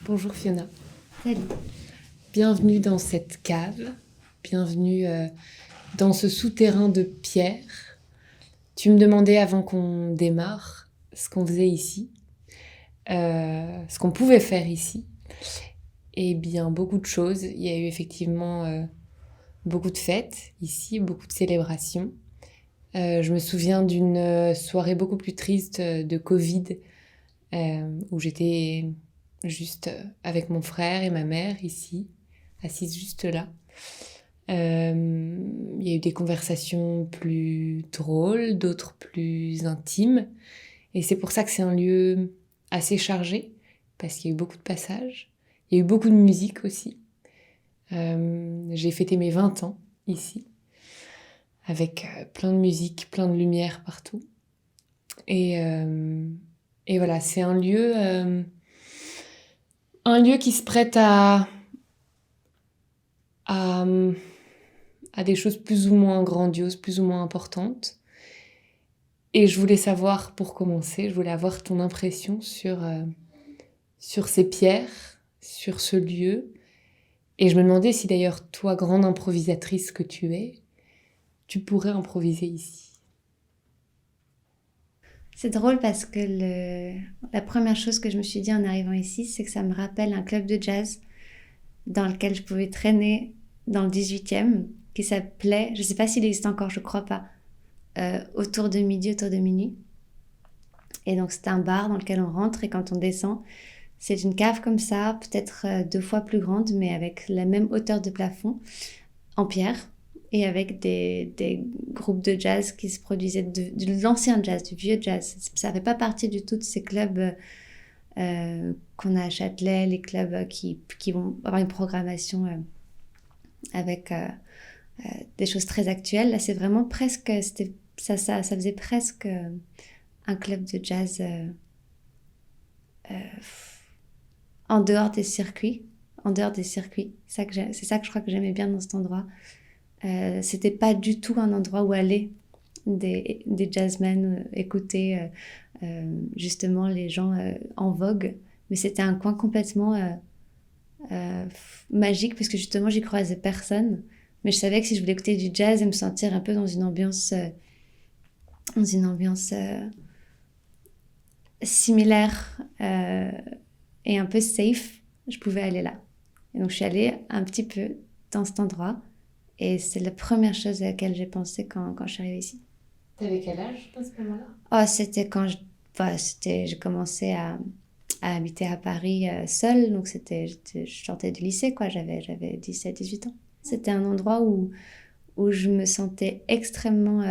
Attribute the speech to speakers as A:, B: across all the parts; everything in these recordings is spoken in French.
A: Bonjour Fiona,
B: Salut.
A: bienvenue dans cette cave, bienvenue dans ce souterrain de pierre. Tu me demandais avant qu'on démarre ce qu'on faisait ici, ce qu'on pouvait faire ici. Eh bien, beaucoup de choses. Il y a eu effectivement beaucoup de fêtes ici, beaucoup de célébrations. Je me souviens d'une soirée beaucoup plus triste de Covid, où j'étais juste avec mon frère et ma mère ici, assise juste là. Il y a eu des conversations plus drôles, d'autres plus intimes. Et c'est pour ça que c'est un lieu assez chargé, parce qu'il y a eu beaucoup de passages. Il y a eu beaucoup de musique aussi. J'ai fêté mes 20 ans ici, avec plein de musique, plein de lumière partout. Et, euh, et voilà, c'est un lieu qui se prête à, à des choses plus ou moins grandioses, plus ou moins importantes. Et je voulais savoir, pour commencer, je voulais avoir ton impression sur ces pierres, sur ce lieu. Et je me demandais si d'ailleurs, toi, grande improvisatrice que tu es, tu pourrais improviser ici.
B: C'est drôle parce que la première chose que je me suis dit en arrivant ici, c'est que ça me rappelle un club de jazz dans lequel je pouvais traîner dans le 18e, qui s'appelait, je ne sais pas s'il existe encore, je crois pas, autour de midi, autour de minuit. Et donc c'est un bar dans lequel on rentre et quand on descend, c'est une cave comme ça, peut-être 2 fois plus grande, mais avec la même hauteur de plafond, en pierre, et avec des groupes de jazz qui se produisaient, de l'ancien jazz, du vieux jazz. Ça ne fait pas partie du tout de ces clubs qu'on a à Châtelet, les clubs qui vont avoir une programmation avec des choses très actuelles. Là, c'est vraiment presque, ça faisait presque un club de jazz en dehors des circuits. En dehors des circuits. C'est ça que je crois que j'aimais bien dans cet endroit. C'était pas du tout un endroit où aller des jazzmen, écouter justement les gens en vogue, mais c'était un coin complètement magique parce que justement j'y croisais personne, mais je savais que si je voulais écouter du jazz et me sentir un peu dans une ambiance similaire et un peu safe, je pouvais aller là. Et donc je suis allée un petit peu dans cet endroit. Et c'est la première chose à laquelle j'ai pensé quand je suis arrivée ici.
A: T'avais quel âge à ce moment-là?
B: Oh, c'était quand j'ai commencé à habiter à Paris seule, donc je sortais du lycée, quoi, j'avais 17 18 ans. C'était un endroit où je me sentais extrêmement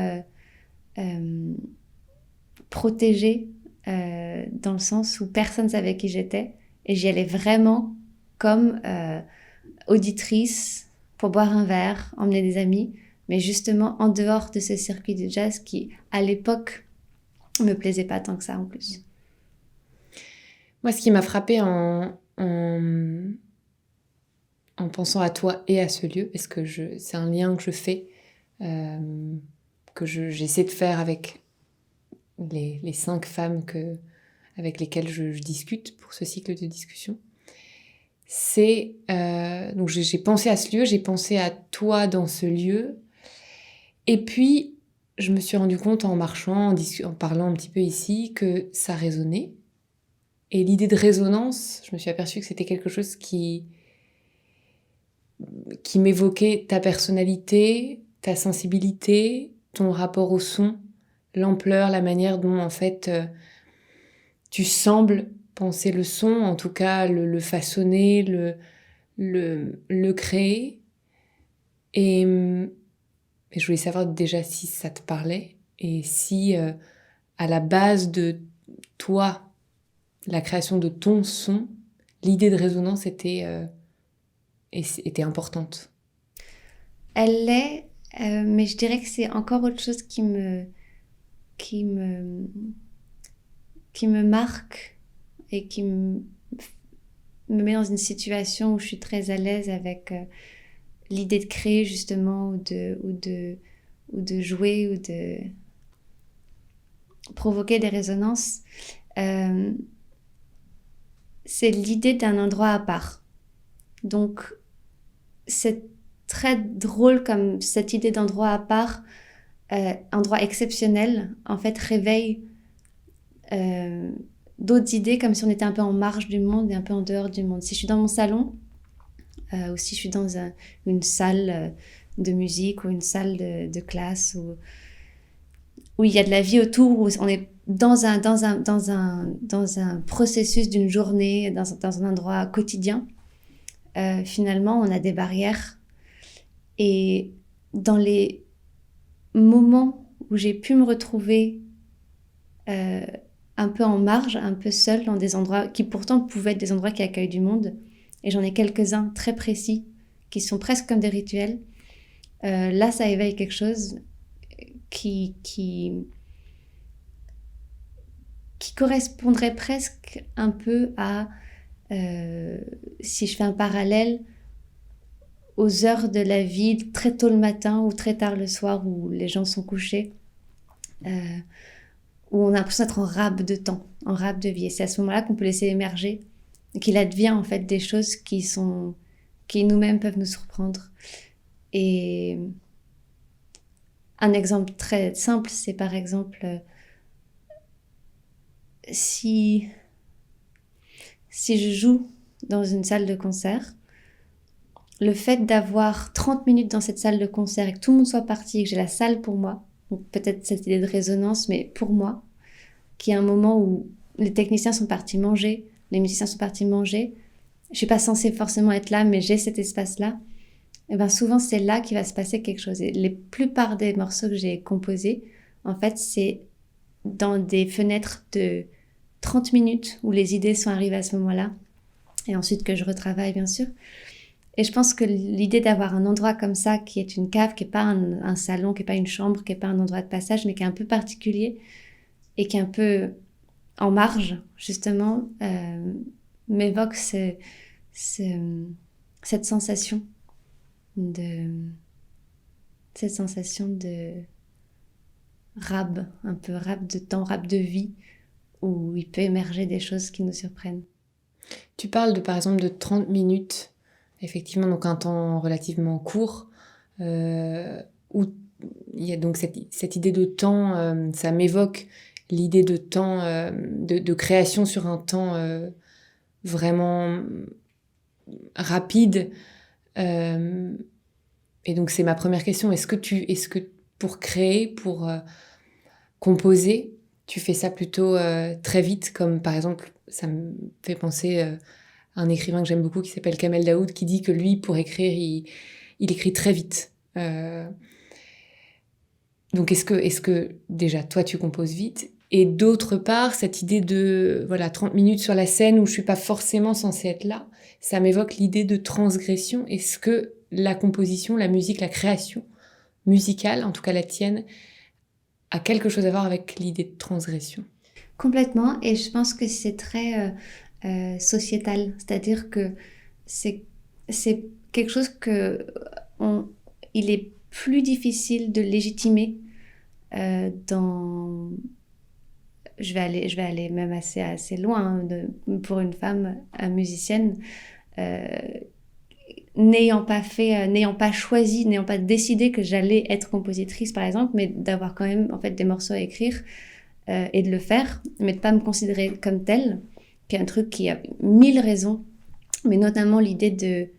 B: euh, protégée, dans le sens où personne ne savait qui j'étais, et j'y allais vraiment comme auditrice pour boire un verre, emmener des amis, mais justement en dehors de ce circuit de jazz qui, à l'époque, me plaisait pas tant que ça en plus.
A: Moi, ce qui m'a frappé en pensant à toi et à ce lieu, parce que c'est un lien que je fais, euh, j'essaie de faire avec les 5 femmes avec lesquelles je discute pour ce cycle de discussion. C'est donc j'ai pensé à ce lieu, j'ai pensé à toi dans ce lieu, et puis je me suis rendu compte en marchant, en parlant un petit peu ici, que ça résonnait. Et l'idée de résonance, je me suis aperçue que c'était quelque chose qui m'évoquait ta personnalité, ta sensibilité, ton rapport au son, l'ampleur, la manière dont en fait tu sembles penser le son, en tout cas le façonner, le créer. Et, et je voulais savoir déjà si ça te parlait et si à la base de toi, la création de ton son, l'idée de résonance était importante.
B: Elle l'est, mais je dirais que c'est encore autre chose qui me, qui me marque et me met dans une situation où je suis très à l'aise avec l'idée de créer justement ou de jouer ou de provoquer des résonances. Euh, c'est l'idée d'un endroit à part. Donc, c'est très drôle comme cette idée d'endroit à part, endroit exceptionnel, en fait, réveille d'autres idées comme si on était un peu en marge du monde et un peu en dehors du monde. Si je suis dans mon salon, ou si je suis dans une salle de musique ou une salle de classe où il y a de la vie autour, où on est dans un processus d'une journée, dans un endroit quotidien, finalement, on a des barrières. Et dans les moments où j'ai pu me retrouver un peu en marge, un peu seule, dans des endroits qui pourtant pouvaient être des endroits qui accueillent du monde, et j'en ai quelques-uns très précis, qui sont presque comme des rituels, là, ça éveille quelque chose qui correspondrait presque un peu à, si je fais un parallèle, aux heures de la vie, très tôt le matin ou très tard le soir, où les gens sont couchés, où on a l'impression d'être en râpe de temps, en râpe de vie. Et c'est à ce moment-là qu'on peut laisser émerger, qu'il advient en fait des choses qui nous-mêmes peuvent nous surprendre. Et un exemple très simple, c'est par exemple si je joue dans une salle de concert, le fait d'avoir 30 minutes dans cette salle de concert et que tout le monde soit parti et que j'ai la salle pour moi, donc peut-être cette idée de résonance, mais pour moi, qu'il y a un moment où les techniciens sont partis manger, les musiciens sont partis manger, je ne suis pas censée forcément être là, mais j'ai cet espace-là, et bien souvent c'est là qu'il va se passer quelque chose. Et la plupart des morceaux que j'ai composés, en fait, c'est dans des fenêtres de 30 minutes où les idées sont arrivées à ce moment-là, et ensuite que je retravaille, bien sûr. Et je pense que l'idée d'avoir un endroit comme ça, qui est une cave, qui n'est pas un salon, qui n'est pas une chambre, qui n'est pas un endroit de passage, mais qui est un peu particulier, et qui est un peu en marge, justement, m'évoque cette sensation de rab, un peu rab de temps, rab de vie, où il peut émerger des choses qui nous surprennent.
A: Tu parles par exemple de 30 minutes, effectivement, donc un temps relativement court, où il y a donc cette idée de temps, ça m'évoque l'idée de temps, de création sur un temps vraiment rapide. Et donc c'est ma première question. Est-ce que pour créer, pour composer, tu fais ça plutôt très vite, comme par exemple, ça me fait penser à un écrivain que j'aime beaucoup qui s'appelle Kamel Daoud, qui dit que lui, pour écrire, il écrit très vite. Donc est-ce que déjà, toi, tu composes vite? Et d'autre part, cette idée de 30 minutes sur la scène où je suis pas forcément censée être là, ça m'évoque l'idée de transgression. Est-ce que la composition, la musique, la création musicale, en tout cas la tienne, a quelque chose à voir avec l'idée de transgression?
B: Complètement, et je pense que c'est très sociétal, c'est-à-dire que c'est quelque chose il est plus difficile de légitimer dans... Je vais aller même assez loin pour une femme musicienne, n'ayant pas choisi, n'ayant pas décidé que j'allais être compositrice par exemple, mais d'avoir quand même en fait des morceaux à écrire et de le faire, mais de pas me considérer comme telle, qui est un truc qui a 1000 raisons, mais notamment l'idée de...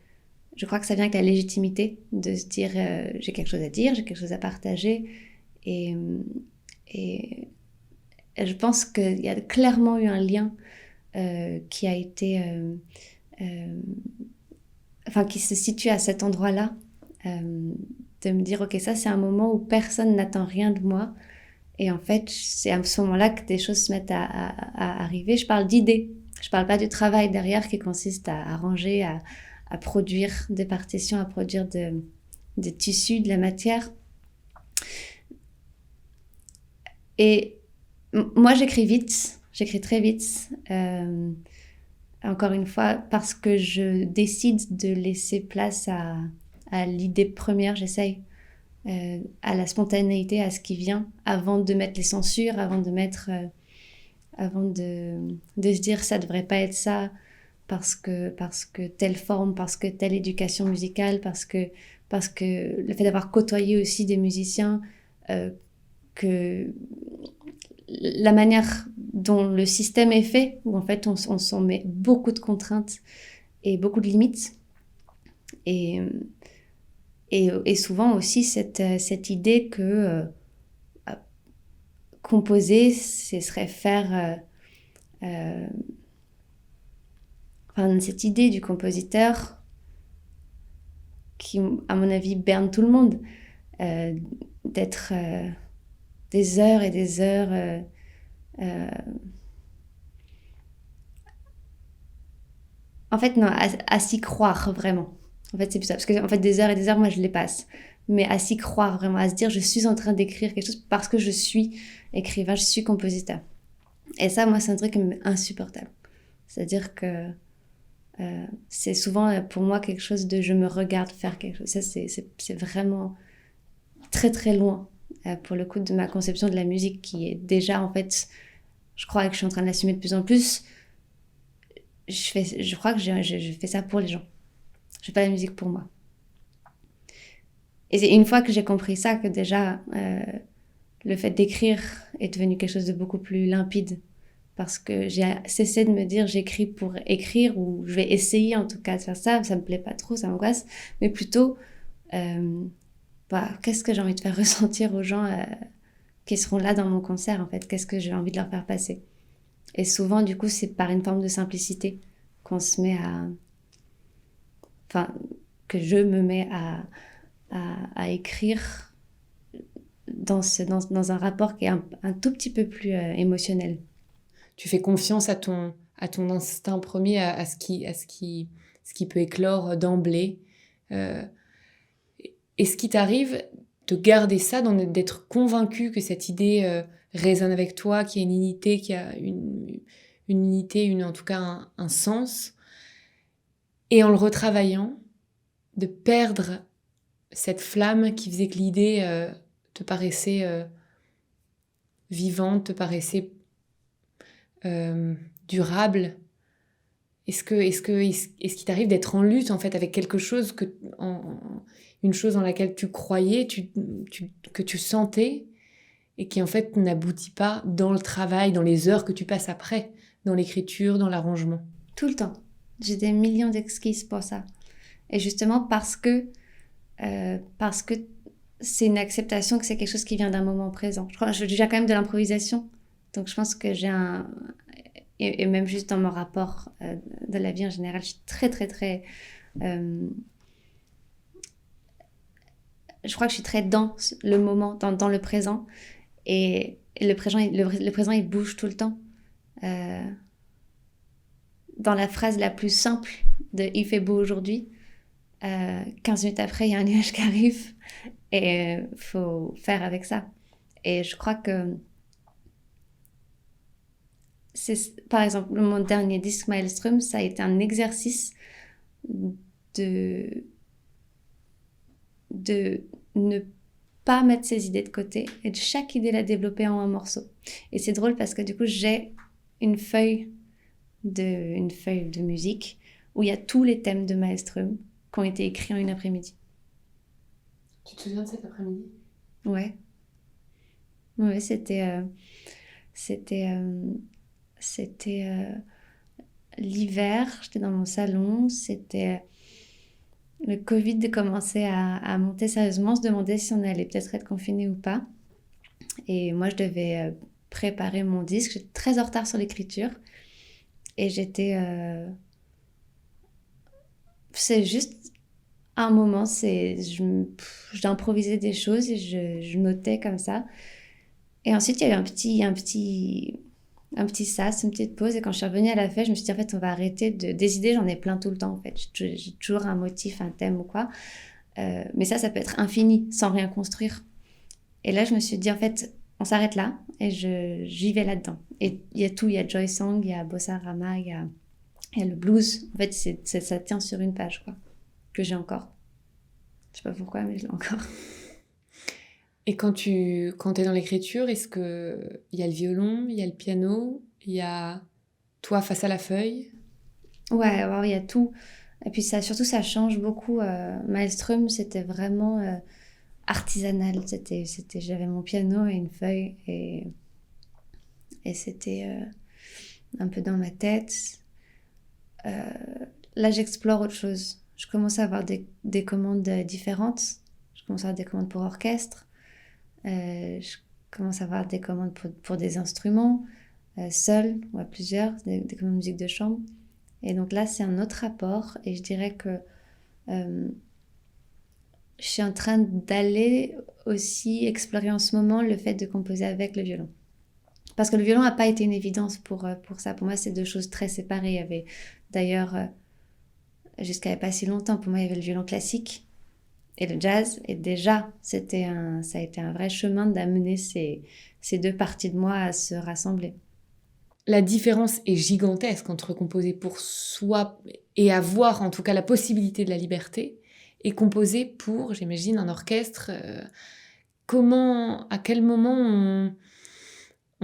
B: Je crois que ça vient avec la légitimité, de se dire j'ai quelque chose à dire, j'ai quelque chose à partager, et je pense qu'il y a clairement eu un lien qui a été... qui se situe à cet endroit-là, de me dire, ok, ça c'est un moment où personne n'attend rien de moi, et en fait, c'est à ce moment-là que des choses se mettent à arriver. Je parle d'idées, je parle pas du travail derrière qui consiste à arranger, à produire des partitions, à produire des tissus, de la matière. Et moi, j'écris très vite, encore une fois, parce que je décide de laisser place à l'idée première, j'essaye, à la spontanéité, à ce qui vient, avant de mettre les censures, avant de se dire ça devrait pas être ça, parce que telle forme, parce que telle éducation musicale, parce que le fait d'avoir côtoyé aussi des musiciens, que la manière dont le système est fait, où en fait on s'en met beaucoup de contraintes et beaucoup de limites. Et souvent aussi cette idée que composer, ce serait faire... enfin, cette idée du compositeur qui, à mon avis, berne tout le monde, d'être des heures et des heures... en fait, non, à s'y croire vraiment. En fait, c'est plus ça. Parce que en fait, des heures et des heures, moi, je les passe. Mais à s'y croire vraiment, à se dire, je suis en train d'écrire quelque chose parce que je suis écrivain, je suis compositeur. Et ça, moi, c'est un truc insupportable. C'est-à-dire que c'est souvent pour moi quelque chose de je me regarde faire quelque chose. Ça, c'est vraiment très, très loin pour le coup de ma conception de la musique qui est déjà, en fait, je crois que je suis en train de l'assumer de plus en plus. Je crois que je fais ça pour les gens. Je fais pas la musique pour moi. Et c'est une fois que j'ai compris ça que déjà le fait d'écrire est devenu quelque chose de beaucoup plus limpide. Parce que j'ai cessé de me dire j'écris pour écrire ou je vais essayer en tout cas de faire ça. Ça me plaît pas trop, ça m'angoisse. Mais plutôt, qu'est-ce que j'ai envie de faire ressentir aux gens qui seront là dans mon concert en fait. Qu'est-ce que j'ai envie de leur faire passer. Et souvent, du coup, c'est par une forme de simplicité qu'on se met à... Enfin, que je me mets à écrire dans un rapport qui est un tout petit peu plus émotionnel.
A: Tu fais confiance à ton instinct premier, à ce qui peut éclore d'emblée. Est-ce qu'il t'arrive de garder ça, d'être convaincu que cette idée résonne avec toi, qu'il y a une unité, qu'il y a une unité, en tout cas un sens, et en le retravaillant, de perdre cette flamme qui faisait que l'idée te paraissait vivante, te paraissait durable. Est-ce qu'il t'arrive d'être en lutte en fait avec quelque chose une chose en laquelle tu croyais, que tu sentais et qui en fait n'aboutit pas dans le travail, dans les heures que tu passes après, dans l'écriture, dans l'arrangement?
B: Tout le temps. J'ai des millions d'excuses pour ça. Et justement parce que c'est une acceptation que c'est quelque chose qui vient d'un moment présent. Je crois que j'ai quand même de l'improvisation. Donc je pense que j'ai et même juste dans mon rapport de la vie en général, je suis très, très, très... je crois que je suis très dans le moment, dans le présent. Et le présent, il bouge tout le temps. Dans la phrase la plus simple de « il fait beau aujourd'hui », 15 minutes après, il y a un nuage qui arrive et il faut faire avec ça. Et je crois que par exemple, mon dernier disque Maelstrom, ça a été un exercice de ne pas mettre ses idées de côté et de chaque idée la développer en un morceau. Et c'est drôle parce que du coup, j'ai une feuille de musique où il y a tous les thèmes de Maelstrom qui ont été écrits en une après-midi.
A: Tu te souviens de cet après-midi?
B: Ouais. Ouais, c'était l'hiver, j'étais dans mon salon, c'était le Covid commençait à monter sérieusement, on se demandait si on allait peut-être être confiné ou pas. Et moi, je devais préparer mon disque, j'étais très en retard sur l'écriture. Et c'est juste un moment, j'improvisais des choses et je notais comme ça. Et ensuite, il y a eu un petit sas, une petite pause. Et quand je suis revenue à la fête, je me suis dit, en fait, on va arrêter des idées, j'en ai plein tout le temps, en fait. J'ai toujours un motif, un thème ou quoi. Mais ça peut être infini, sans rien construire. Et là, je me suis dit, en fait, on s'arrête là et j'y vais là-dedans. Et il y a tout, il y a Joy Song, il y a Bossa Rama, il y a le blues. En fait, ça tient sur une page, quoi, que j'ai encore. Je sais pas pourquoi, mais je l'ai encore.
A: Et quand t'es dans l'écriture, est-ce que il y a le violon, il y a le piano, il y a toi face à la feuille?
B: Ouais, alors il y a tout. Et puis ça, surtout, ça change beaucoup. Maelstrom, c'était vraiment artisanal. J'avais mon piano et une feuille et c'était un peu dans ma tête. Euh, Là, j'explore autre chose. Je commence à avoir des commandes différentes. Je commence à avoir des commandes pour orchestre. Je commence à avoir des commandes pour des instruments, seuls ou à plusieurs, des commandes de musique de chambre. Et donc là, c'est un autre rapport. Et je dirais que je suis en train d'aller aussi explorer en ce moment le fait de composer avec le violon. Parce que le violon n'a pas été une évidence pour ça. Pour moi, c'est deux choses très séparées. Il y avait d'ailleurs, jusqu'à il n'y a pas si longtemps, pour moi, il y avait le violon classique et le jazz. Et déjà, ça a été un vrai chemin d'amener ces deux parties de moi à se rassembler.
A: La différence est gigantesque entre composer pour soi et avoir en tout cas la possibilité de la liberté et composer pour, j'imagine, un orchestre. À quel moment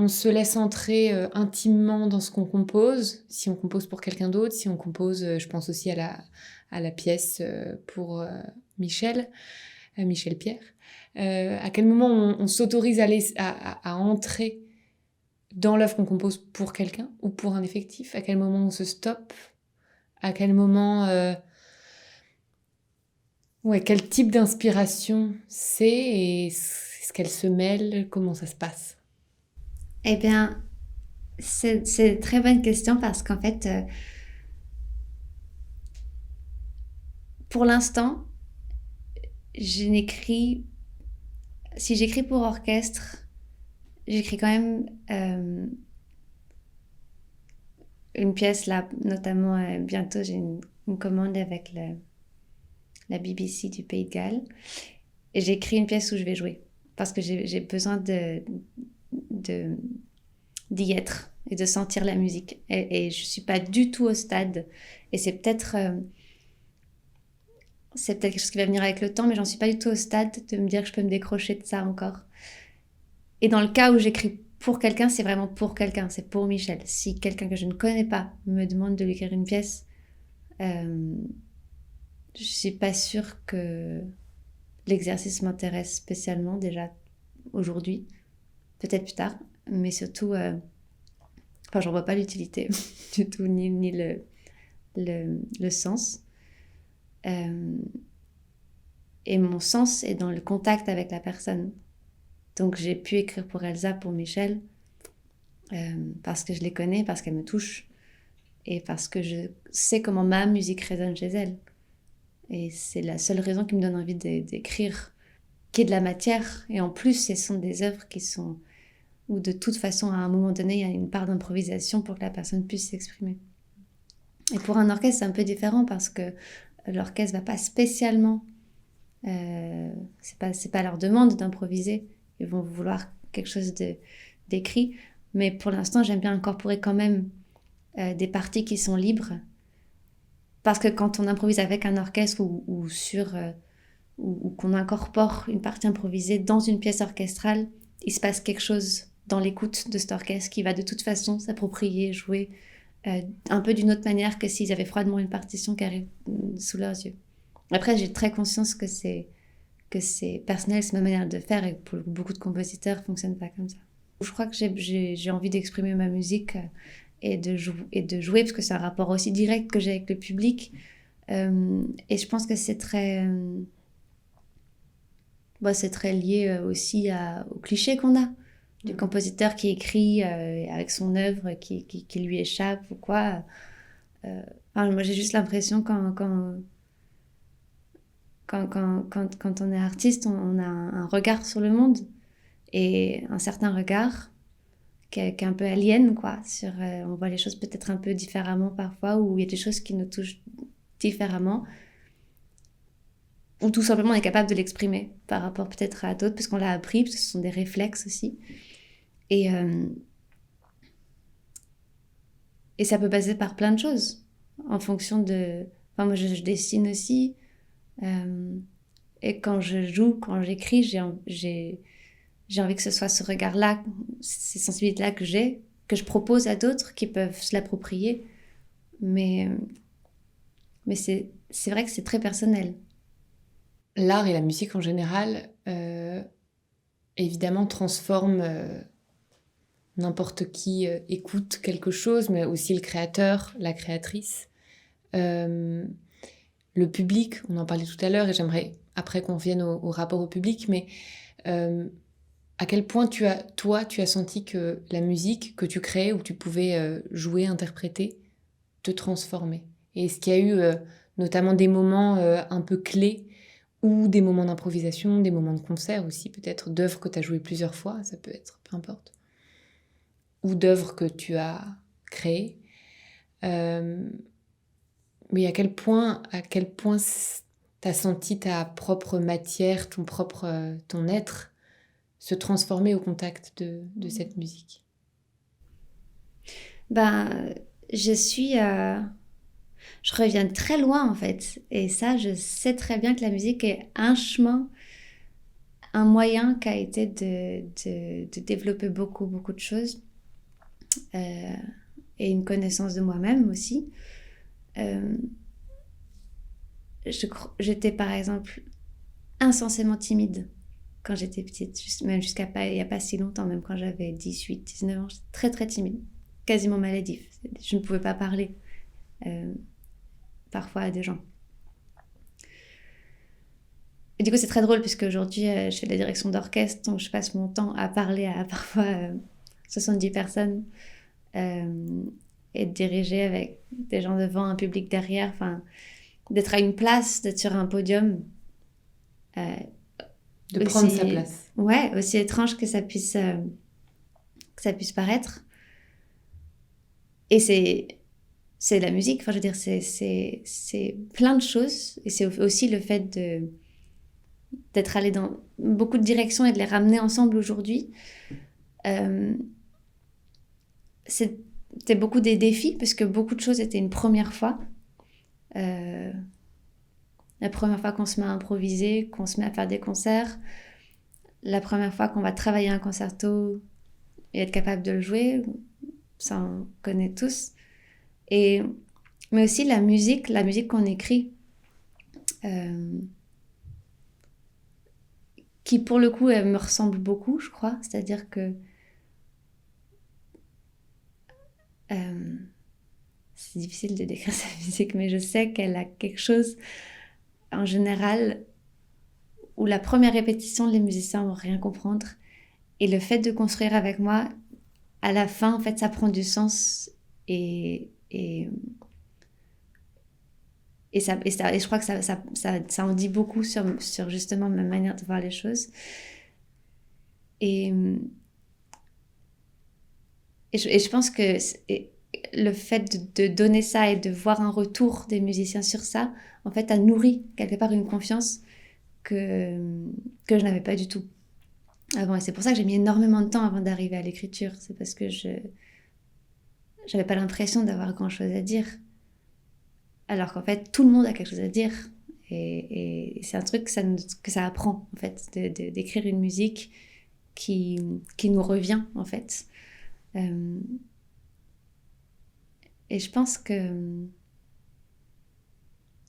A: on se laisse entrer intimement dans ce qu'on compose, si on compose pour quelqu'un d'autre, si on compose, je pense aussi à la pièce pour Michel Pierre. À quel moment on s'autorise à entrer dans l'œuvre qu'on compose pour quelqu'un ou pour un effectif? À quel moment on se stoppe? À quel moment... Ouais, quel type d'inspiration c'est et est-ce qu'elle se mêle? Comment ça se passe?
B: Eh bien, c'est une très bonne question parce qu'en fait, pour l'instant, je n'écris... Si j'écris pour orchestre, j'écris quand même une pièce là, notamment bientôt j'ai une commande avec la BBC du Pays de Galles. Et j'ai écrit une pièce où je vais jouer. Parce que j'ai besoin d'y être et de sentir la musique. Et je ne suis pas du tout au stade. Et c'est peut-être quelque chose qui va venir avec le temps, mais j'en suis pas du tout au stade de me dire que je peux me décrocher de ça encore. Et dans le cas où j'écris pour quelqu'un, c'est vraiment pour quelqu'un, c'est pour Michel. Si quelqu'un que je ne connais pas me demande de lui écrire une pièce, je suis pas sûre que l'exercice m'intéresse spécialement déjà aujourd'hui, peut-être plus tard, mais surtout, enfin, j'en vois pas l'utilité du tout, ni le sens. Et mon sens est dans le contact avec la personne. Donc j'ai pu écrire pour Elsa, pour Michel, parce que je les connais, parce qu'elles me touchent, et parce que je sais comment ma musique résonne chez elles. Et c'est la seule raison qui me donne envie d'écrire, qui est de la matière. Et en plus, ce sont des œuvres qui sont... où de toute façon, à un moment donné, il y a une part d'improvisation pour que la personne puisse s'exprimer. Et pour un orchestre, c'est un peu différent parce que l'orchestre ne va pas spécialement... c'est pas leur demande d'improviser. Ils vont vouloir quelque chose d'écrit. Mais pour l'instant, j'aime bien incorporer quand même des parties qui sont libres. Parce que quand on improvise avec un orchestre ou qu'on incorpore une partie improvisée dans une pièce orchestrale, il se passe quelque chose dans l'écoute de cet orchestre qui va de toute façon s'approprier, jouer un peu d'une autre manière que s'ils avaient froidement une partition qui arrive sous leurs yeux. Après, j'ai très conscience que c'est personnel, c'est ma manière de faire et pour beaucoup de compositeurs, ça ne fonctionne pas comme ça. Je crois que j'ai envie d'exprimer ma musique et de jouer parce que c'est un rapport aussi direct que j'ai avec le public. Et je pense que c'est très lié aussi au cliché qu'on a du compositeur qui écrit avec son œuvre qui lui échappe ou quoi. Moi, j'ai juste l'impression quand on est artiste, on a un regard sur le monde et un certain regard qui est un peu alien, quoi. On voit les choses peut-être un peu différemment parfois, ou il y a des choses qui nous touchent différemment, ou tout simplement on est capable de l'exprimer par rapport peut-être à d'autres, parce qu'on l'a appris, parce que ce sont des réflexes aussi. Et ça peut passer par plein de choses, en fonction de... Enfin, moi, je dessine aussi. Et quand je joue, quand j'écris, j'ai envie que ce soit ce regard-là, ces sensibilités-là que je propose à d'autres qui peuvent se l'approprier Mais c'est vrai que c'est très personnel.
A: L'art et la musique en général, évidemment, transforment n'importe qui écoute quelque chose, mais aussi le créateur, la créatrice. Le public, on en parlait tout à l'heure, et j'aimerais après qu'on vienne au rapport au public, mais à quel point tu as senti que la musique que tu créais, ou que tu pouvais jouer, interpréter, te transformait? Et est-ce qu'il y a eu notamment des moments un peu clés, ou des moments d'improvisation, des moments de concert aussi, peut-être d'œuvres que tu as jouées plusieurs fois, ça peut être, peu importe, ou d'œuvres que tu as créées. Mais à quel point tu as senti ta propre matière, ton être se transformer au contact de cette musique?
B: Ben, je reviens très loin en fait. Et ça, je sais très bien que la musique est un chemin, un moyen qui a été de développer beaucoup, beaucoup de choses. Et une connaissance de moi-même aussi. J'étais par exemple insensément timide quand j'étais petite, même il n'y a pas si longtemps, même quand j'avais 18, 19 ans, j'étais très très timide, quasiment maladive. Je ne pouvais pas parler parfois à des gens. Et du coup, c'est très drôle puisque aujourd'hui, je fais de la direction d'orchestre, donc je passe mon temps à parler à parfois 70 personnes et de diriger avec des gens devant, un public derrière, enfin, d'être à une place, d'être sur un podium.
A: De prendre sa place.
B: Ouais, aussi étrange que ça puisse paraître. Et c'est la musique, enfin, je veux dire, c'est plein de choses. Et c'est aussi le fait d'être allé dans beaucoup de directions et de les ramener ensemble aujourd'hui. C'était beaucoup des défis, parce que beaucoup de choses étaient une première fois. La première fois qu'on se met à improviser, qu'on se met à faire des concerts, la première fois qu'on va travailler un concerto et être capable de le jouer, ça on connaît tous. Mais aussi la musique qu'on écrit, qui pour le coup elle me ressemble beaucoup, je crois. C'est-à-dire que c'est difficile de décrire sa musique, mais je sais qu'elle a quelque chose en général où la première répétition, les musiciens vont rien comprendre, et le fait de construire avec moi, à la fin, en fait, ça prend du sens, et je crois que ça en dit beaucoup sur justement ma manière de voir les choses. Et je pense que le fait de donner ça et de voir un retour des musiciens sur ça, en fait, a nourri quelque part une confiance que je n'avais pas du tout avant. Et c'est pour ça que j'ai mis énormément de temps avant d'arriver à l'écriture. C'est parce que j'avais pas l'impression d'avoir grand-chose à dire. Alors qu'en fait, tout le monde a quelque chose à dire. Et c'est un truc que ça apprend, en fait, d'écrire une musique qui nous revient, en fait. Et je pense que...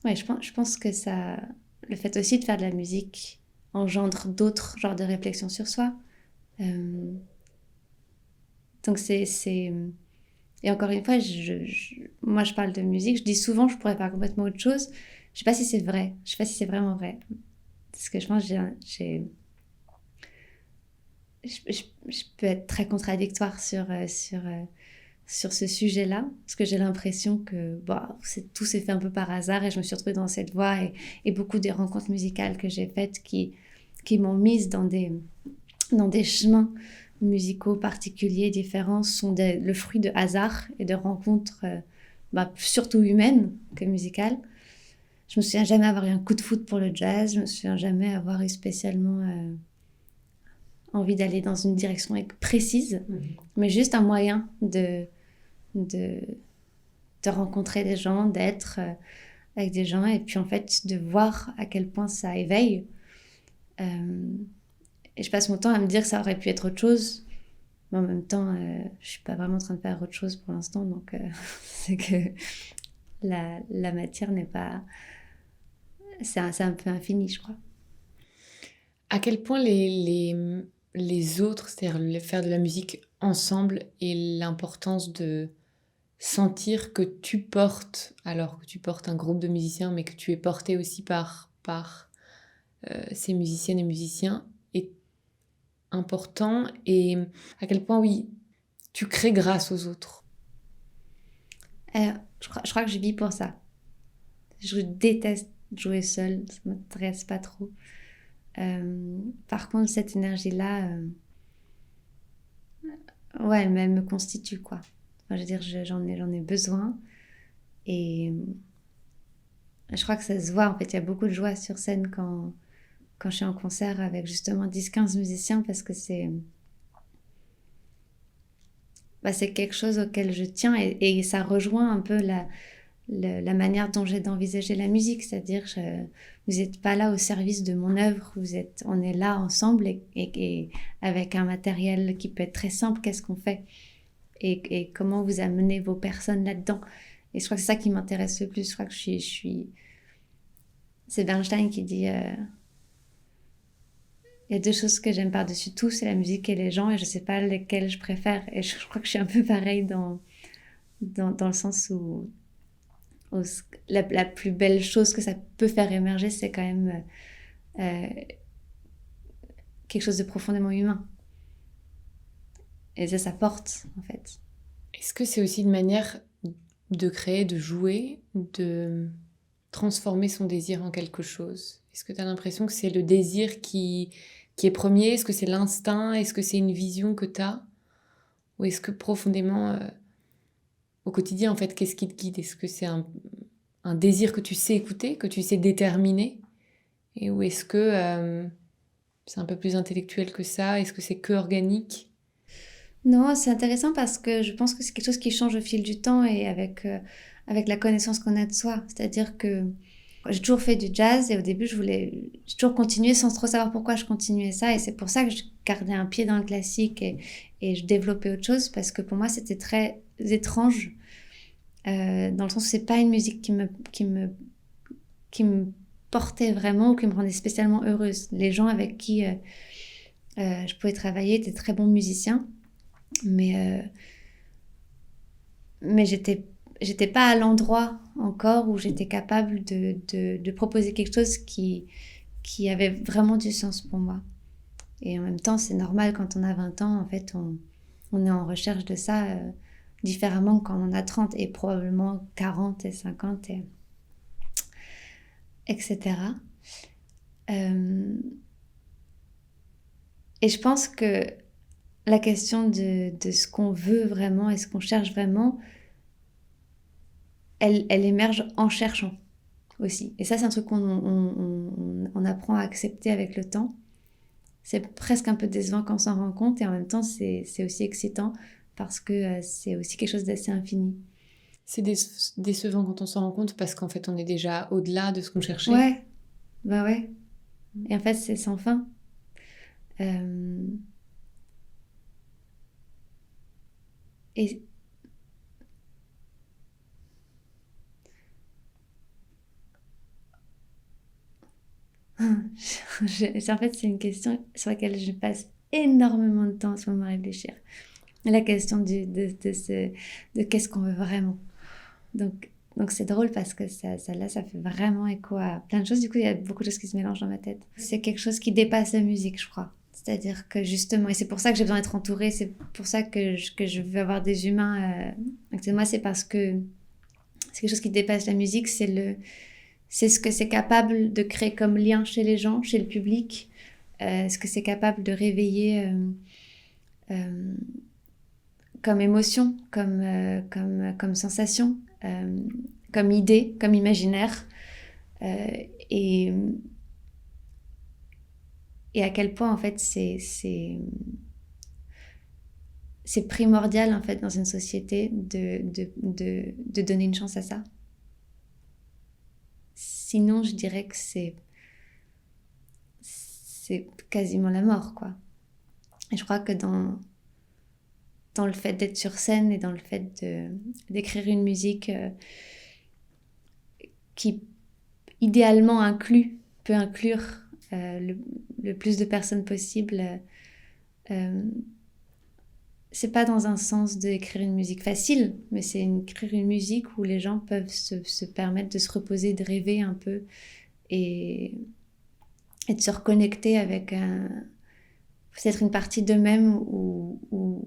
B: Ouais, je pense que ça... Le fait aussi de faire de la musique engendre d'autres genres de réflexions sur soi. Donc c'est... Et encore une fois, moi je parle de musique, je dis souvent que je pourrais faire complètement autre chose. Je sais pas si c'est vrai, je sais pas si c'est vraiment vrai. Parce que je pense que je peux être très contradictoire sur ce sujet-là, parce que j'ai l'impression que tout s'est fait un peu par hasard, et je me suis retrouvée dans cette voie, et beaucoup des rencontres musicales que j'ai faites qui m'ont mise dans des chemins musicaux particuliers, différents, sont le fruit de hasard et de rencontres surtout humaines que musicales. Je me souviens jamais avoir eu un coup de foudre pour le jazz, je me souviens jamais avoir eu spécialement envie d'aller dans une direction précise, mais juste un moyen de rencontrer des gens, d'être avec des gens, et puis en fait de voir à quel point ça éveille. Et je passe mon temps à me dire que ça aurait pu être autre chose, mais en même temps je suis pas vraiment en train de faire autre chose pour l'instant, donc c'est que la matière n'est pas... C'est un peu infini, je crois.
A: À quel point les autres, c'est-à-dire faire de la musique ensemble et l'importance de sentir que tu portes, alors que tu portes un groupe de musiciens, mais que tu es porté aussi par ces musiciennes et musiciens, est important. Et à quel point, oui, tu crées grâce aux autres.
B: Je crois que je vis pour ça. Je déteste jouer seule, ça ne m'intéresse pas trop. Par contre, cette énergie-là, ouais, elle me constitue, quoi. Enfin, je veux dire, j'en ai besoin. Et je crois que ça se voit, en fait. Il y a beaucoup de joie sur scène quand je suis en concert avec justement 10-15 musiciens parce que c'est quelque chose auquel je tiens et ça rejoint un peu la manière dont j'ai d'envisager la musique, c'est-à-dire vous n'êtes pas là au service de mon œuvre, on est là ensemble et avec un matériel qui peut être très simple, qu'est-ce qu'on fait et comment vous amenez vos personnes là-dedans. Et je crois que c'est ça qui m'intéresse le plus. Je crois que c'est Bernstein qui dit il y a deux choses que j'aime par-dessus tout, c'est la musique et les gens, et je ne sais pas lesquelles je préfère. Et je crois que je suis un peu pareil dans le sens où la plus belle chose que ça peut faire émerger, c'est quand même quelque chose de profondément humain. Et ça porte, en fait.
A: Est-ce que c'est aussi une manière de créer, de jouer, de transformer son désir en quelque chose? Est-ce que tu as l'impression que c'est le désir qui est premier? Est-ce que c'est l'instinct? Est-ce que c'est une vision que tu as? Ou est-ce que profondément, au quotidien, en fait, qu'est-ce qui te guide? Est-ce que c'est un désir que tu sais écouter, que tu sais déterminer? Et ou est-ce que c'est un peu plus intellectuel que ça? Est-ce que c'est que organique?
B: Non, c'est intéressant parce que je pense que c'est quelque chose qui change au fil du temps et avec la connaissance qu'on a de soi. C'est-à-dire que j'ai toujours fait du jazz et au début, j'ai toujours continué sans trop savoir pourquoi je continuais ça. Et c'est pour ça que je gardais un pied dans le classique et je développais autre chose parce que pour moi, c'était très étrange dans le sens où c'est pas une musique qui me portait vraiment ou qui me rendait spécialement heureuse. Les gens avec qui je pouvais travailler étaient très bons musiciens, mais j'étais pas à l'endroit encore où j'étais capable de proposer quelque chose qui avait vraiment du sens pour moi. Et en même temps, c'est normal quand on a 20 ans, en fait, on est en recherche de ça différemment quand on a 30 et probablement 40 et 50 etc. Et je pense que la question de ce qu'on veut vraiment et ce qu'on cherche vraiment, elle émerge en cherchant aussi. Et ça, c'est un truc qu'on apprend à accepter avec le temps. C'est presque un peu décevant quand on s'en rend compte et en même temps, c'est aussi excitant parce que c'est aussi quelque chose d'assez infini.
A: C'est décevant quand on s'en rend compte parce qu'en fait, on est déjà au-delà de ce qu'on cherchait.
B: Ouais, bah ouais. Et en fait, c'est sans fin. Et en fait, c'est une question sur laquelle je passe énormément de temps en ce moment à réfléchir. La question de qu'est-ce qu'on veut vraiment. Donc c'est drôle parce que ça fait vraiment écho à plein de choses. Du coup, il y a beaucoup de choses qui se mélangent dans ma tête. C'est quelque chose qui dépasse la musique, je crois. C'est-à-dire que justement, et c'est pour ça que j'ai besoin d'être entourée, c'est pour ça que je veux avoir des humains avec moi, c'est parce que c'est quelque chose qui dépasse la musique, c'est ce que c'est capable de créer comme lien chez les gens, chez le public, ce que c'est capable de réveiller comme émotion, comme sensation, comme idée, comme imaginaire. Et à quel point, en fait, c'est primordial, en fait, dans une société de donner une chance à ça. Sinon, je dirais que c'est quasiment la mort, quoi. Et je crois que dans le fait d'être sur scène et dans le fait d'écrire une musique qui idéalement peut inclure le plus de personnes possible. C'est pas dans un sens d'écrire une musique facile, mais c'est écrire une musique où les gens peuvent se permettre de se reposer, de rêver un peu et de se reconnecter avec peut-être une partie d'eux-mêmes où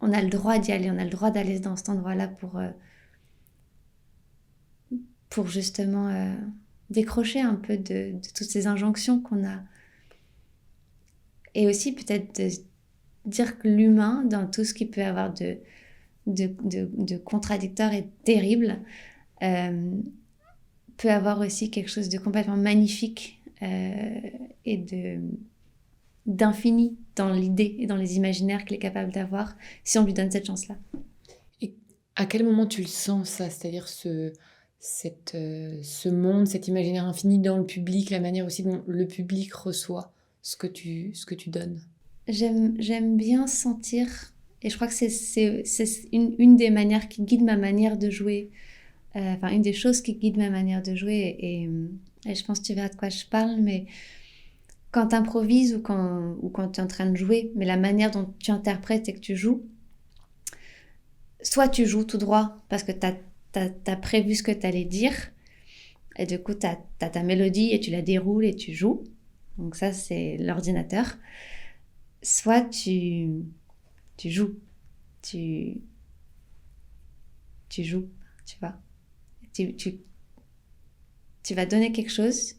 B: on a le droit d'y aller, on a le droit d'aller dans cet endroit-là pour justement décrocher un peu de toutes ces injonctions qu'on a. Et aussi peut-être de dire que l'humain, dans tout ce qu'il peut avoir de contradictoire et terrible, peut avoir aussi quelque chose de complètement magnifique et d'infini dans l'idée et dans les imaginaires qu'il est capable d'avoir si on lui donne cette chance-là.
A: Et à quel moment tu le sens, ça? C'est-à-dire ce monde, cet imaginaire infini dans le public, la manière aussi dont le public reçoit ce que tu donnes.
B: J'aime bien sentir, et je crois que c'est une des manières qui guide ma manière de jouer, une des choses qui guide ma manière de jouer, et je pense que tu verras de quoi je parle, mais quand tu improvises ou quand tu es en train de jouer, mais la manière dont tu interprètes et que tu joues, soit tu joues tout droit parce que t'as prévu ce que tu allais dire, et du coup t'as ta mélodie et tu la déroules et tu joues, donc ça c'est l'ordinateur. Soit tu joues, tu joues, tu vois. Tu vas donner quelque chose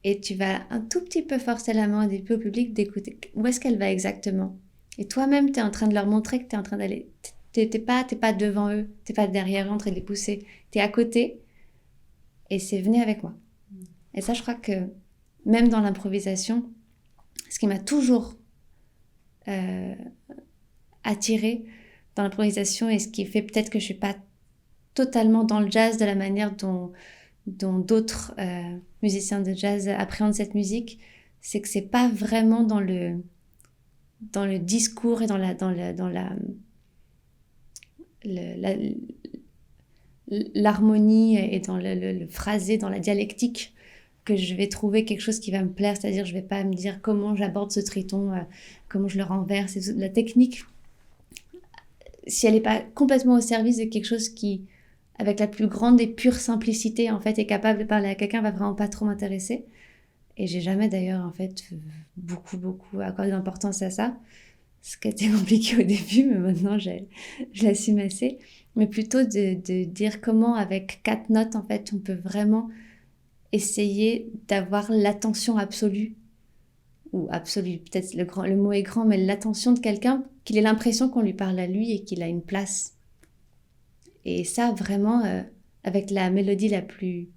B: et tu vas un tout petit peu forcer la main au début au public d'écouter où est-ce qu'elle va exactement. Et toi-même, tu es en train de leur montrer que tu es en train d'aller... T'es pas devant eux, t'es pas derrière eux en train de les pousser. Tu es à côté et c'est venez avec moi. Et ça, je crois que même dans l'improvisation, ce qui m'a toujours attirée dans l'improvisation et ce qui fait peut-être que je suis pas totalement dans le jazz de la manière dont d'autres musiciens de jazz appréhendent cette musique, c'est que c'est pas vraiment dans le discours et dans l'harmonie et dans le phrasé, dans la dialectique que je vais trouver quelque chose qui va me plaire, c'est-à-dire je vais pas me dire comment j'aborde ce triton, comment je le renverse, la technique, si elle n'est pas complètement au service de quelque chose qui, avec la plus grande et pure simplicité, en fait, est capable de parler à quelqu'un, va vraiment pas trop m'intéresser. Et j'ai jamais d'ailleurs, en fait, beaucoup accordé d'importance à ça, ce qui a été compliqué au début, mais maintenant je l'assume assez. Mais plutôt de dire comment, avec 4 notes, en fait, on peut vraiment essayer d'avoir l'attention absolue, ou absolue, peut-être le mot est grand, mais l'attention de quelqu'un, qu'il ait l'impression qu'on lui parle à lui et qu'il a une place. Et ça, vraiment, avec la mélodie la plus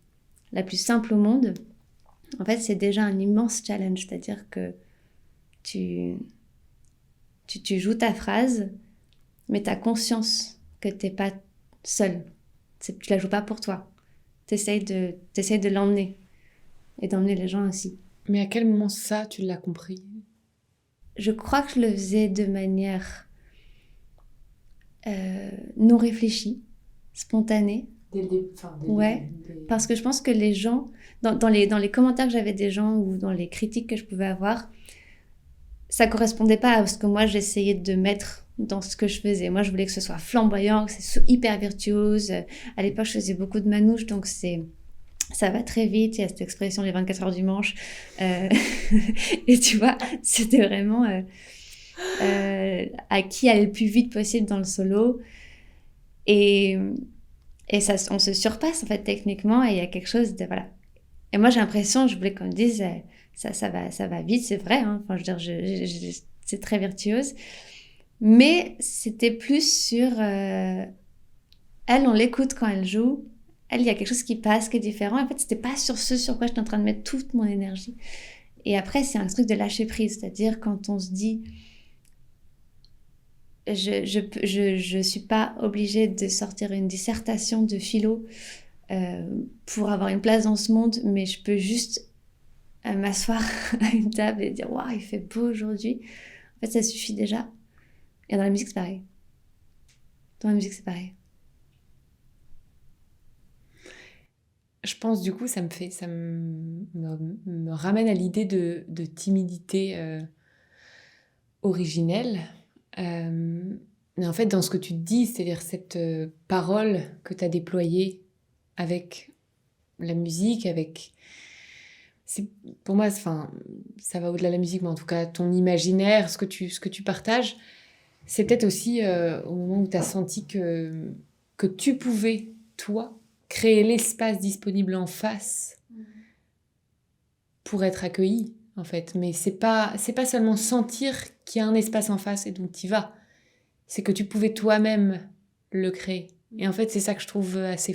B: simple au monde, en fait, c'est déjà un immense challenge. C'est-à-dire que tu joues ta phrase, mais tu as conscience que tu n'es pas seul. Tu la joues pas pour toi. Tu essayes de l'emmener et d'emmener les gens aussi.
A: Mais à quel moment ça, tu l'as compris?
B: Je crois que je le faisais de manière non réfléchie, spontanée. Parce que je pense que les gens, dans les commentaires que j'avais des gens ou dans les critiques que je pouvais avoir, ça correspondait pas à ce que moi j'essayais de mettre dans ce que je faisais. Moi, je voulais que ce soit flamboyant, que ce soit hyper virtuose. À l'époque, je faisais beaucoup de manouches, donc ça va très vite. Il y a cette expression, les 24 heures du manche. Et tu vois, c'était vraiment à qui aller le plus vite possible dans le solo. Et ça, on se surpasse, en fait, techniquement, et il y a quelque chose de... Voilà. Et moi, j'ai l'impression, je voulais qu'on me dise, ça va vite, c'est vrai. Hein. Enfin, je veux dire, c'est très virtuose. Mais c'était plus sur... elle, on l'écoute quand elle joue. Elle, il y a quelque chose qui passe, qui est différent. En fait, c'était pas sur ce sur quoi j'étais en train de mettre toute mon énergie. Et après, c'est un truc de lâcher prise. C'est-à-dire, quand on se dit... Je suis pas obligée de sortir une dissertation de philo pour avoir une place dans ce monde, mais je peux juste m'asseoir à une table et dire « Waouh, il fait beau aujourd'hui ». En fait, ça suffit déjà. Et dans la musique, c'est pareil.
A: je pense du coup, ça me ramène à l'idée de timidité originelle. Mais en fait, dans ce que tu te dis, c'est-à-dire cette parole que tu as déployée avec la musique, pour moi, enfin, ça va au-delà de la musique, mais en tout cas, ton imaginaire, ce que tu partages, c'est peut-être aussi au moment où tu as senti que tu pouvais, toi, créer l'espace disponible en face pour être accueilli, en fait. Mais c'est pas seulement sentir qu'il y a un espace en face et donc tu y vas. C'est que tu pouvais toi-même le créer. Et en fait, c'est ça que je trouve assez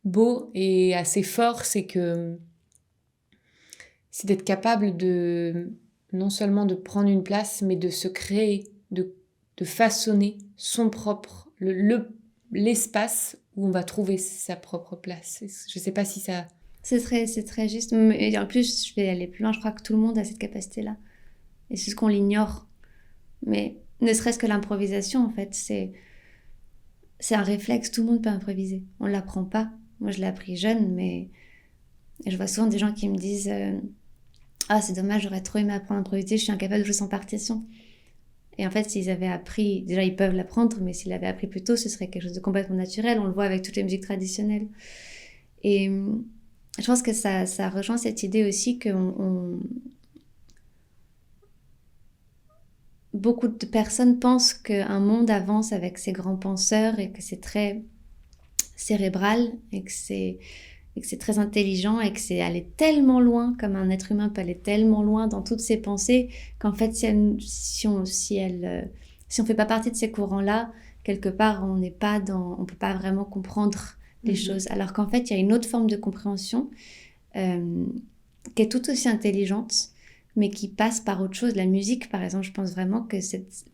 A: beau et assez fort, c'est d'être capable de non seulement de prendre une place, mais de se créer, de façonner son propre, l'espace où on va trouver sa propre place. Je sais pas si ça...
B: C'est très juste. Et en plus, je vais aller plus loin. Je crois que tout le monde a cette capacité-là. Et c'est ce qu'on l'ignore. Mais ne serait-ce que l'improvisation, en fait, c'est un réflexe. Tout le monde peut improviser. On ne l'apprend pas. Moi, je l'ai appris jeune, mais je vois souvent des gens qui me disent ah, c'est dommage, j'aurais trop aimé apprendre à improviser, je suis incapable de jouer sans partition. Et en fait, s'ils avaient appris, déjà ils peuvent l'apprendre, mais s'ils l'avaient appris plus tôt, ce serait quelque chose de complètement naturel. On le voit avec toutes les musiques traditionnelles. Et je pense que ça rejoint cette idée aussi que beaucoup de personnes pensent qu'un monde avance avec ses grands penseurs et que c'est très cérébral et que c'est très intelligent et que c'est aller tellement loin, comme un être humain peut aller tellement loin dans toutes ses pensées, qu'en fait, si on fait pas partie de ces courants-là, quelque part, on peut pas vraiment comprendre les choses. Alors qu'en fait, il y a une autre forme de compréhension qui est tout aussi intelligente, mais qui passe par autre chose. La musique, par exemple, je pense vraiment que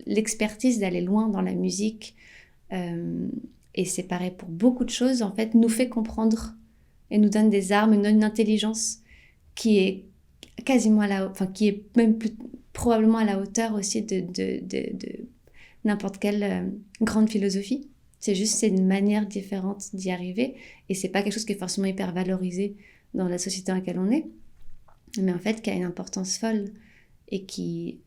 B: l'expertise d'aller loin dans la musique, et c'est pareil pour beaucoup de choses, en fait, nous fait comprendre et nous donne des armes, une intelligence qui est quasiment qui est même probablement à la hauteur aussi de n'importe quelle grande philosophie. C'est une manière différente d'y arriver, et c'est pas quelque chose qui est forcément hyper valorisé dans la société dans laquelle on est, mais en fait qui a une importance folle et qui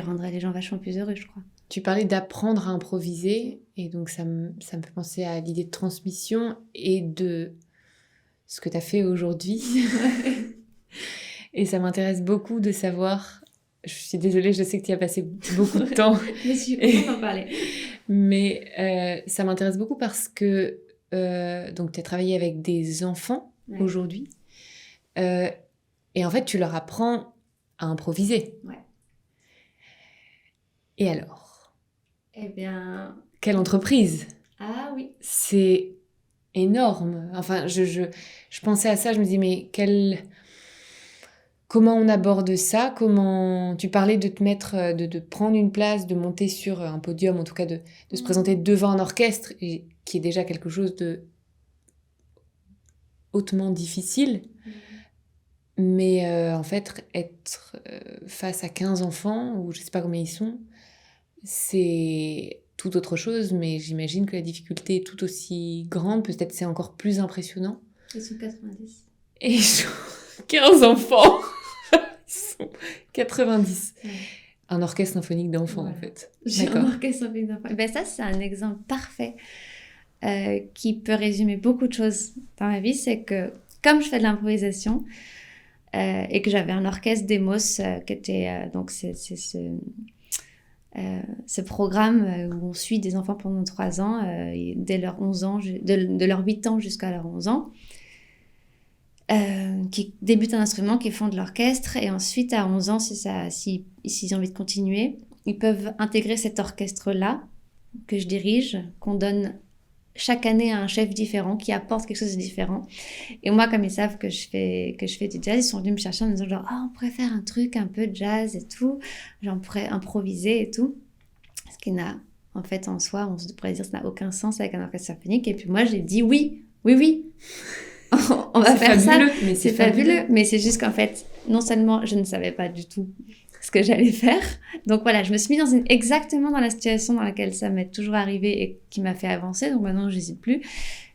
B: rendrait les gens vachement plus heureux, je crois.
A: Tu parlais d'apprendre à improviser, et donc ça me fait penser à l'idée de transmission et de ce que tu as fait aujourd'hui. Et ça m'intéresse beaucoup de savoir... Je suis désolée, je sais que tu y as passé beaucoup de temps.
B: Mais je suis contente d'en parler.
A: Mais ça m'intéresse beaucoup parce que donc tu as travaillé avec des enfants aujourd'hui. Et en fait, tu leur apprends à improviser.
B: Ouais.
A: Et alors ?
B: Eh bien...
A: Quelle entreprise ?
B: Ah oui.
A: C'est énorme. Enfin, je pensais à ça, je me dis, mais comment on aborde ça ? Comment tu parlais de te mettre, de prendre une place, de monter sur un podium, en tout cas de se présenter devant un orchestre, et, qui est déjà quelque chose de hautement difficile. Mais en fait, être face à 15 enfants, ou je sais pas combien ils sont, c'est tout autre chose, mais j'imagine que la difficulté est tout aussi grande, peut-être c'est encore plus impressionnant.
B: Ils sont 90.
A: Et ils sont 15 enfants. Ils sont 90. Ouais. Un orchestre symphonique d'enfants, en fait.
B: J'ai un orchestre symphonique d'enfants. Ben ça, c'est un exemple parfait qui peut résumer beaucoup de choses dans ma vie. C'est que, comme je fais de l'improvisation, et que j'avais un orchestre Demos qui était... donc, c'est ce programme où on suit des enfants pendant 3 ans, dès leurs 11 ans, de leurs 8 ans jusqu'à leurs 11 ans, qui débutent un instrument, qui font de l'orchestre, et ensuite à 11 ans, s'ils ont envie de continuer, ils peuvent intégrer cet orchestre-là que je dirige, qu'on donne chaque année à un chef différent qui apporte quelque chose de différent. Et moi, comme ils savent que je fais du jazz, ils sont venus me chercher en me disant genre, on pourrait faire un truc un peu jazz et tout, genre on pourrait improviser et tout. Ce qui n'a, en fait, en soi, on pourrait dire que ça n'a aucun sens avec un orchestre symphonique. Et puis moi, j'ai dit oui. On va faire ça.
A: Mais c'est fabuleux.
B: Mais c'est juste qu'en fait, non seulement je ne savais pas du tout ce que j'allais faire. Donc voilà, je me suis mise exactement dans la situation dans laquelle ça m'est toujours arrivé et qui m'a fait avancer. Donc maintenant, je n'hésite plus.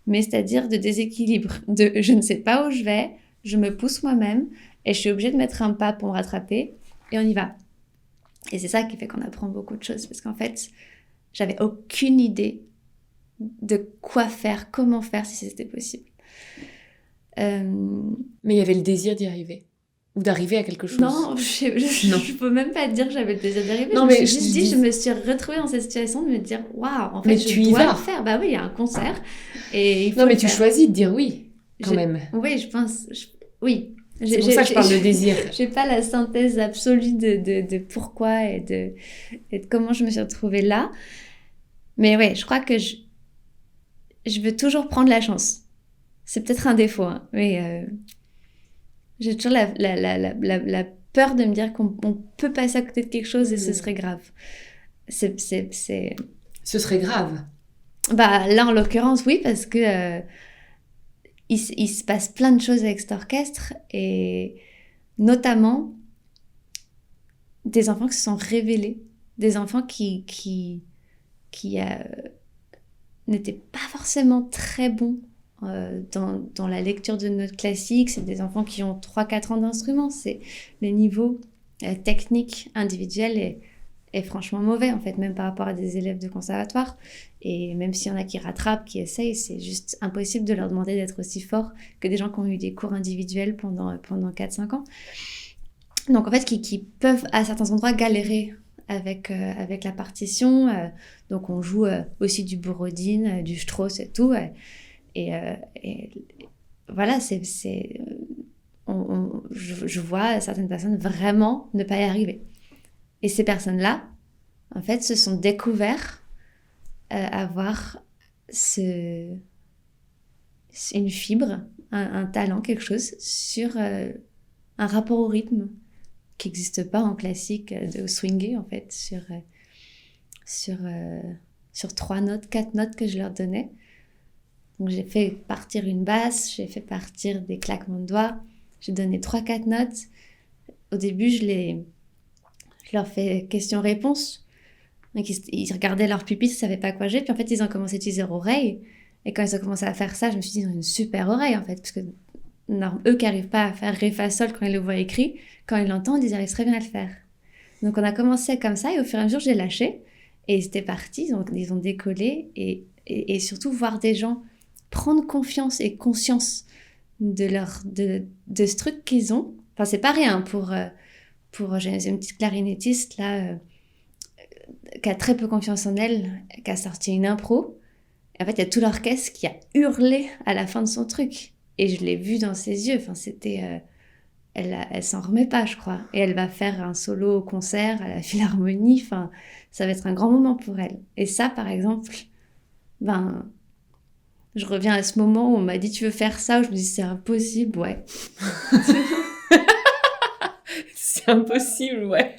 B: mais c'est-à-dire de déséquilibre, de je ne sais pas où je vais, je me pousse moi-même et je suis obligée de mettre un pas pour me rattraper et on y va. Et c'est ça qui fait qu'on apprend beaucoup de choses, parce qu'en fait, j'avais aucune idée de quoi faire, comment faire si c'était possible.
A: Mais il y avait le désir d'y arriver. Ou d'arriver à quelque chose.
B: Non, je peux même pas dire que j'avais le désir d'arriver.
A: Non,
B: je me suis retrouvée dans cette situation de me dire, waouh, en fait, je dois le faire. Bah oui, il y a un concert. Et il faut
A: mais tu choisis de dire oui, quand même.
B: Oui, je pense. Oui.
A: C'est pour ça que je parle de désir.
B: J'ai pas la synthèse absolue de pourquoi et de comment je me suis retrouvée là. Mais ouais, je crois que je veux toujours prendre la chance. C'est peut-être un défaut, hein, mais j'ai toujours la peur de me dire qu'on peut passer à côté de quelque chose et ce serait grave. Ce
A: serait grave.
B: Bah, là, en l'occurrence, oui, parce que il se passe plein de choses avec cet orchestre, et notamment des enfants qui se sont révélés, des enfants qui n'étaient pas forcément très bons dans la lecture de notes classiques. C'est des enfants qui ont 3-4 ans d'instrument. Le niveau technique individuel est franchement mauvais, en fait, même par rapport à des élèves de conservatoire. Et même s'il y en a qui rattrapent, qui essayent, c'est juste impossible de leur demander d'être aussi forts que des gens qui ont eu des cours individuels pendant 4-5 ans. Donc, en fait, qui peuvent, à certains endroits, galérer avec la partition. Donc, on joue aussi du Borodine, du Strauss et tout. Et voilà, je vois certaines personnes vraiment ne pas y arriver. Et ces personnes-là, en fait, se sont découverts avoir une fibre, un talent, quelque chose, sur un rapport au rythme qui n'existe pas en classique, de swinguer, en fait, sur 3 notes, 4 notes que je leur donnais. Donc, j'ai fait partir une basse, j'ai fait partir des claquements de doigts, j'ai donné 3-4 notes. Au début, je leur fais question-réponse. Donc, ils regardaient leur pupitre, ils ne savaient pas quoi j'ai. Puis en fait, ils ont commencé à utiliser leur oreille. Et quand ils ont commencé à faire ça, je me suis dit, ils ont une super oreille, en fait. Parce que eux qui n'arrivent pas à faire ré, fa, sol quand ils le voient écrit, quand ils l'entendent, ils arrivent très bien à le faire. Donc, on a commencé comme ça. Et au fur et à mesure, j'ai lâché. Et c'était parti. Ils ont décollé. Et surtout, voir des gens prendre confiance et conscience de ce truc qu'ils ont. Enfin, c'est pas rien pour j'ai une petite clarinettiste là qui a très peu confiance en elle, qui a sorti une impro. Et en fait, il y a tout l'orchestre qui a hurlé à la fin de son truc. Et je l'ai vu dans ses yeux. Enfin, c'était... elle s'en remet pas, je crois. Et elle va faire un solo au concert, à la Philharmonie. Enfin, ça va être un grand moment pour elle. Et ça, par exemple, je reviens à ce moment où on m'a dit « Tu veux faire ça ?» où je me dis « C'est impossible, ouais. »
A: C'est impossible, ouais.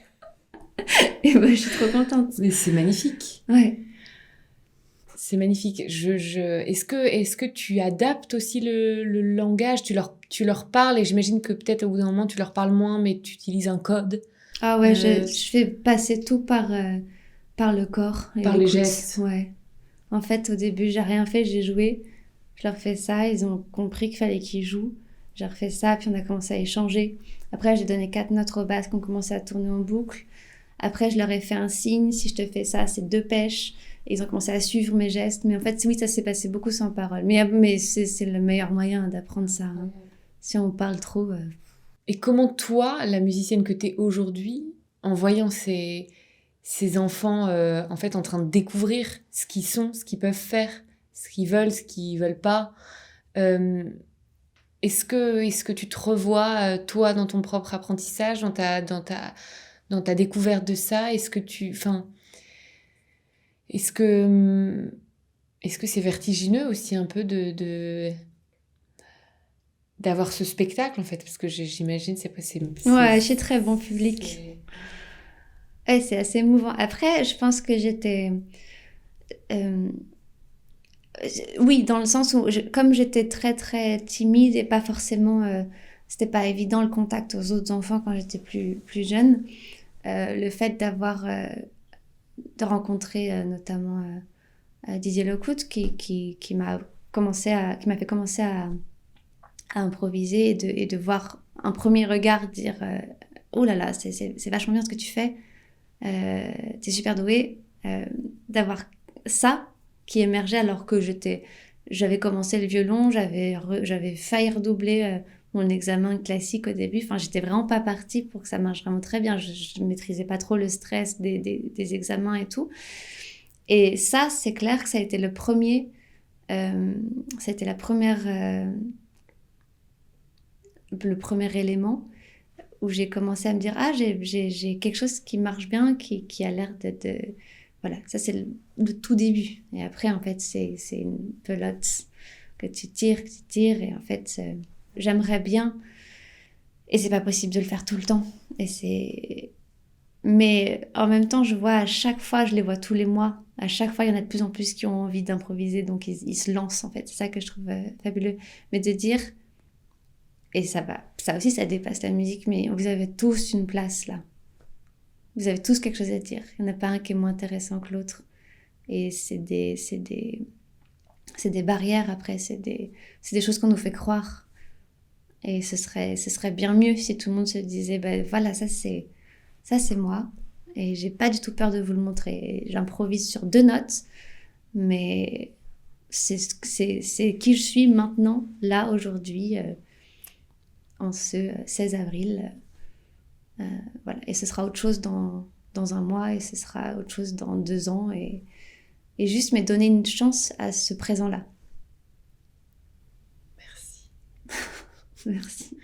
B: Et je suis trop contente.
A: Mais c'est magnifique.
B: Ouais.
A: C'est magnifique. Est-ce que tu adaptes aussi le langage, tu leur parles, et j'imagine que peut-être au bout d'un moment tu leur parles moins, mais tu utilises un code.
B: Ah ouais, je fais passer tout par le corps.
A: Par les gestes.
B: Ouais. En fait, au début, j'ai rien fait, j'ai joué. Je leur fais ça, ils ont compris qu'il fallait qu'ils jouent. J'ai refait ça, puis on a commencé à échanger. Après, j'ai donné 4 notes au basses qu'on commençait à tourner en boucle. Après, je leur ai fait un signe. Si je te fais ça, c'est 2 pêches. Et ils ont commencé à suivre mes gestes. Mais en fait, oui, ça s'est passé beaucoup sans parole. Mais c'est le meilleur moyen d'apprendre ça. Hein. Si on parle trop...
A: Et comment toi, la musicienne que tu es aujourd'hui, en voyant ces enfants en fait en train de découvrir ce qu'ils sont, ce qu'ils peuvent faire, ce qu'ils veulent pas, est-ce que tu te revois toi dans ton propre apprentissage, dans ta découverte de ça? Est-ce que c'est vertigineux aussi un peu d'avoir ce spectacle, en fait, parce que j'imagine
B: ouais, j'ai très bon public. Ouais, c'est assez émouvant. Après, je pense que j'étais... oui, dans le sens où, comme j'étais très, très timide et pas forcément... c'était pas évident le contact aux autres enfants quand j'étais plus jeune. Le fait de rencontrer notamment Didier Lecout, qui m'a qui m'a fait commencer à improviser et de voir un premier regard dire oh là là, c'est vachement bien ce que tu fais, t'es super doué, d'avoir ça qui émergeait alors que j'avais commencé le violon, j'avais failli redoubler mon examen classique au début. Enfin, j'étais vraiment pas partie pour que ça marche vraiment très bien. Je maîtrisais pas trop le stress des examens et tout. Et ça, c'est clair que ça a été le premier, ça a été le premier élément où j'ai commencé à me dire ah j'ai quelque chose qui marche bien, qui a l'air d'être voilà, ça c'est le tout début. Et après en fait c'est une pelote que tu tires et en fait j'aimerais bien, et c'est pas possible de le faire tout le temps, mais en même temps je vois à chaque fois, je les vois tous les mois, à chaque fois il y en a de plus en plus qui ont envie d'improviser, donc ils se lancent en fait. C'est ça que je trouve fabuleux, mais de dire, et ça aussi ça dépasse la musique, mais vous avez tous une place là, vous avez tous quelque chose à dire, il n'y en a pas un qui est moins intéressant que l'autre, et c'est des barrières après, c'est des choses qu'on nous fait croire. Et ce serait bien mieux si tout le monde se disait ben voilà, ça c'est moi, et j'ai pas du tout peur de vous le montrer. Et j'improvise sur 2 notes, mais c'est qui je suis maintenant, là, aujourd'hui, en ce 16 avril. Voilà. Et ce sera autre chose dans un mois, et ce sera autre chose dans 2 ans, et juste me donner une chance à ce présent-là.
A: Merci.
B: Merci.